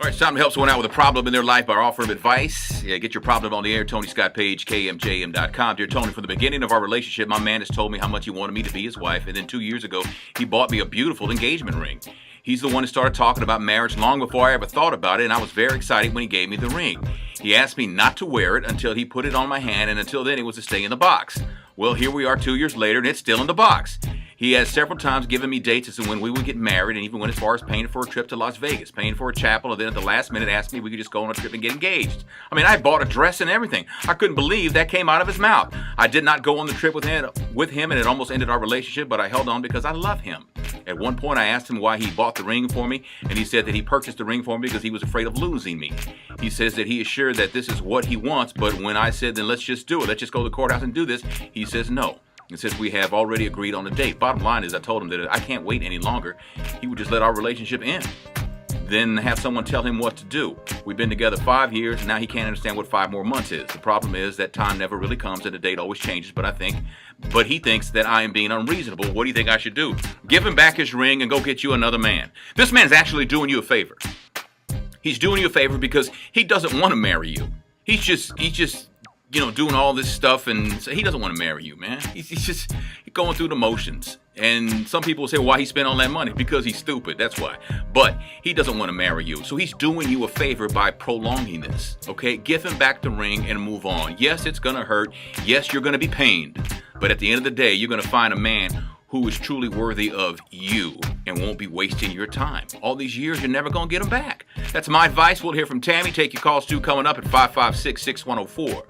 All right, it's time to help someone out with a problem in their life by offering advice. Yeah, get your problem on the air. Tony Scott page, kmjm.com. Dear Tony, from the beginning of our relationship, my man has told me how much he wanted me to be his wife, and then 2 years ago, he bought me a beautiful engagement ring. He's the one who started talking about marriage long before I ever thought about it, and I was very excited when he gave me the ring. He asked me not to wear it until he put it on my hand, and until then it was to stay in the box. Well, here we are 2 years later, and it's still in the box. He has several times given me dates as to when we would get married, and even went as far as paying for a trip to Las Vegas, paying for a chapel, and then at the last minute asked me if we could just go on a trip and get engaged. I mean, I bought a dress and everything. I couldn't believe that came out of his mouth. I did not go on the trip with him, and it almost ended our relationship, but I held on because I love him. At one point, I asked him why he bought the ring for me, and he said that he purchased the ring for me because he was afraid of losing me. He says that he is sure that this is what he wants, but when I said, then let's just do it, let's just go to the courthouse and do this, he says no. And since we have already agreed on a date, bottom line is I told him that I can't wait any longer. He would just let our relationship end. Then have someone tell him what to do. We've been together 5 years, and now he can't understand what 5 more months is. The problem is that time never really comes and the date always changes, but he thinks that I am being unreasonable. What do you think I should do? Give him back his ring and go get you another man. This man's actually doing you a favor. He's doing you a favor because he doesn't want to marry you. He's just doing all this stuff, and so he doesn't want to marry you, man. He's just going through the motions. And some people say, why he spent all that money? Because he's stupid, that's why. But he doesn't want to marry you. So he's doing you a favor by prolonging this, okay? Give him back the ring and move on. Yes, it's going to hurt. Yes, you're going to be pained. But at the end of the day, you're going to find a man who is truly worthy of you and won't be wasting your time. All these years, you're never going to get him back. That's my advice. We'll hear from Tammy. Take your calls too coming up at 556-6104.